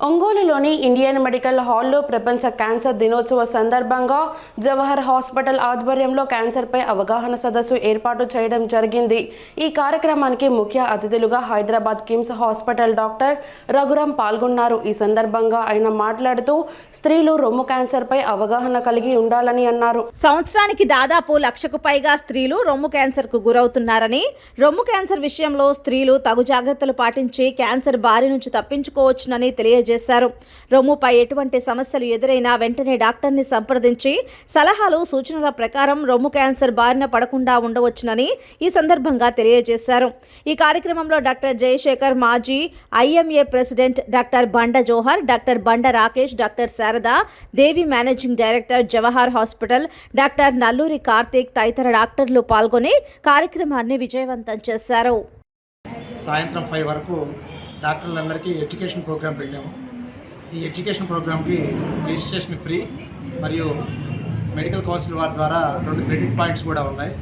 ఒంగోలులోని Indian medical హాల్లో ప్రపంచ క్యాన్సర్ దినోత్సవ సందర్భంగా జవహర్ హాస్పిటల్ ఆధ్వర్యంలో క్యాన్సర్పై అవగాహన సదస్సు ఏర్పాటు చేయడం జరిగింది. ఈ కార్యక్రమానికి ముఖ్య అతిథులుగా హైదరాబాద్ కిమ్స్ హాస్పిటల్ డాక్టర్ రఘురాం పాల్గొన్నారు. ఈ సందర్భంగా ఆయన మాట్లాడుతూ స్త్రీలు రొమ్ము క్యాన్సర్పై అవగాహన కలిగి ఉండాలని అన్నారు. సంవత్సరానికి దాదాపు 1,00,000కు పైగా స్త్రీలు రొమ్ము క్యాన్సర్కు గురవుతున్నారని, రొమ్ము క్యాన్సర్ విషయంలో స్త్రీలు తగు జాగ్రత్తలు పాటించి క్యాన్సర్ బారి నుంచి తప్పించుకోవచ్చునని తెలియజేశారు. రొమ్ముపై ఎటువంటి సమస్యలు ఎదురైనా వెంటనే డాక్టర్ని సంప్రదించి సలహాలు సూచనల ప్రకారం రొమ్ము క్యాన్సర్ బారిన పడకుండా ఉండవచ్చునని ఈ సందర్భంగా తెలియజేశారు. ఈ కార్యక్రమంలో డాక్టర్ జయశేఖర్, మాజీ IMA ప్రెసిడెంట్ డాక్టర్ బండ Johar, doctor Banda Rakesh, doctor Sharada Devi, managing director Jawahar hospital doctor Nalluri Karthik తదితర డాక్టర్లు పాల్గొని కార్యక్రమాన్ని విజయవంతం చేశారు. సాయంత్రం 5 వరకు డాక్టర్లందరికీ ఎడ్యుకేషన్ ప్రోగ్రామ్ పెట్టాము. ఈ ఎడ్యుకేషన్ ప్రోగ్రామ్కి రిజిస్ట్రేషన్ ఫ్రీ మరియు మెడికల్ కౌన్సిల్ వారి ద్వారా 2 క్రెడిట్ పాయింట్స్ కూడా ఉన్నాయి.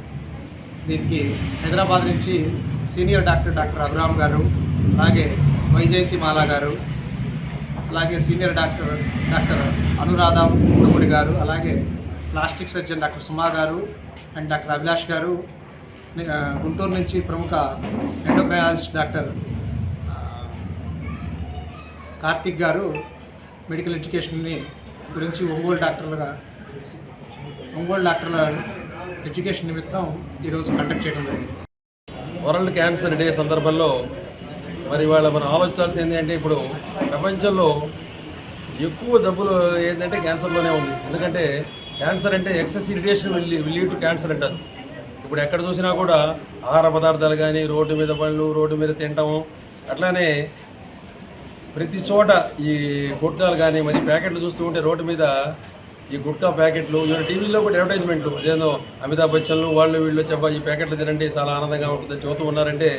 దీనికి హైదరాబాద్ నుంచి సీనియర్ డాక్టర్ రఘురామ్ గారు, అలాగే వైజయంతి మాలా గారు, అలాగే సీనియర్ డాక్టర్ అనురాధ ఉడుముడి గారు, అలాగే ప్లాస్టిక్ సర్జన్ డాక్టర్ సుమా గారు అండ్ డాక్టర్ అభిలాష్ గారు, గుంటూరు నుంచి ప్రముఖ ఎండోక్రైనాలజిస్ట్ డాక్టర్ కార్తిక్ గారు మెడికల్ ఎడ్యుకేషన్ని గురించి ఒంగోలు డాక్టర్ల ఎడ్యుకేషన్ నిమిత్తం ఈరోజు కండక్ట్ చేయడం జరిగింది. వరల్డ్ క్యాన్సర్ డే సందర్భంలో మరి ఇవాళ మనం ఆలోచించాల్సింది ఏంటంటే, ఇప్పుడు ప్రపంచంలో ఎక్కువ జబ్బులు ఏంటంటే క్యాన్సర్లోనే ఉంది. ఎందుకంటే క్యాన్సర్ అంటే excess irritation will lead to cancer అంటారు. ఇప్పుడు ఎక్కడ చూసినా కూడా ఆహార పదార్థాలు కానీ, రోడ్డు మీద పళ్ళు, రోడ్డు మీద తినటము, అట్లానే ప్రతి చోట ఈ గుట్కాలు కానీ, మరి ప్యాకెట్లు చూస్తూ ఉంటే రోడ్డు మీద ఈ గుట్కా ప్యాకెట్లు, టీవీలో కూడా అడ్వర్టైజ్మెంట్లు, అదేదో అమితాబ్ బచ్చన్లు వాళ్ళు వీళ్ళు చెప్ప ఈ ప్యాకెట్లు తినండి చాలా ఆనందంగా ఉంటుందని చెబుతూ ఉన్నారంటే,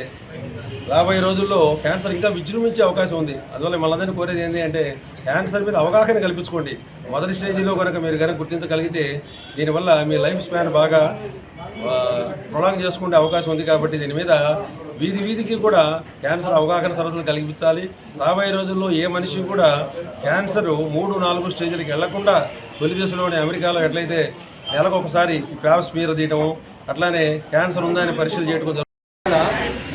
రాబోయే రోజుల్లో క్యాన్సర్ ఇంకా విజృంభించే అవకాశం ఉంది. అందువల్ల మనందరినీ కోరేది ఏంటి అంటే, క్యాన్సర్ మీద అవగాహన కల్పించుకోండి. మొదటి స్టేజీలో మీరు కనుక గుర్తించగలిగితే దీనివల్ల మీ లైఫ్ స్పాన్ బాగా ప్రొలాంగ్ చేసుకునే అవకాశం ఉంది. కాబట్టి దీని మీద వీధికి కూడా క్యాన్సర్ అవగాహన సరస్సులు కల్పించాలి. రాబోయే రోజుల్లో ఏ మనిషి కూడా క్యాన్సర్ 3-4 స్టేజ్లకు వెళ్లకుండా, తొలి దశలోనే అమెరికాలో ఎట్లయితే నెలకు ఒకసారి ఈ ప్యాప్స్ స్మియర్ తీయటము, అట్లానే క్యాన్సర్ ఉందా అని పరీక్షలు చేయడం జరుగుతుంది.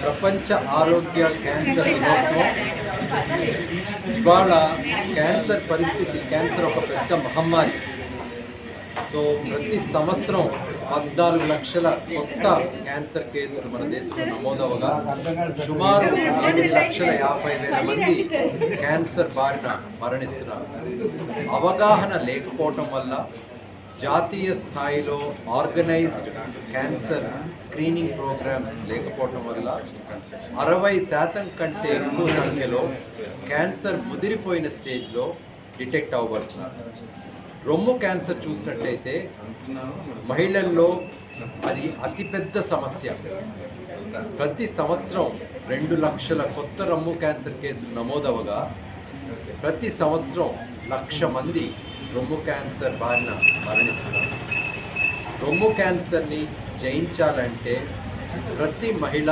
ప్రపంచ ఆరోగ్య క్యాన్సర్ దినోత్సవం. ఇవాళ క్యాన్సర్ పరిస్థితి, క్యాన్సర్ ఒక పెద్ద మహమ్మారి. సో ప్రతి సంవత్సరం 14 లక్షల కొత్త క్యాన్సర్ కేసులు మన దేశంలో నమోదవగా సుమారు 8,50,000 మంది క్యాన్సర్ బారిన మరణిస్తున్నారు. అవగాహన లేకపోవటం వల్ల, జాతీయ స్థాయిలో ఆర్గనైజ్డ్ క్యాన్సర్ స్క్రీనింగ్ ప్రోగ్రామ్స్ లేకపోవటం వల్ల 60% కంటే ఎక్కువ సంఖ్యలో క్యాన్సర్ ముదిరిపోయిన స్టేజ్లో డిటెక్ట్ అవ్వబడుతున్నారు. రొమ్ము క్యాన్సర్ చూసినట్లయితే మహిళల్లో అది అతిపెద్ద సమస్య. ప్రతి సంవత్సరం 2 లక్షల కొత్త రొమ్ము క్యాన్సర్ కేసులు నమోదవగా ప్రతి సంవత్సరం 1,00,000 మంది రొమ్ము క్యాన్సర్ బారిన మరణిస్తున్నారు. రొమ్ము క్యాన్సర్ని జయించాలంటే ప్రతి మహిళ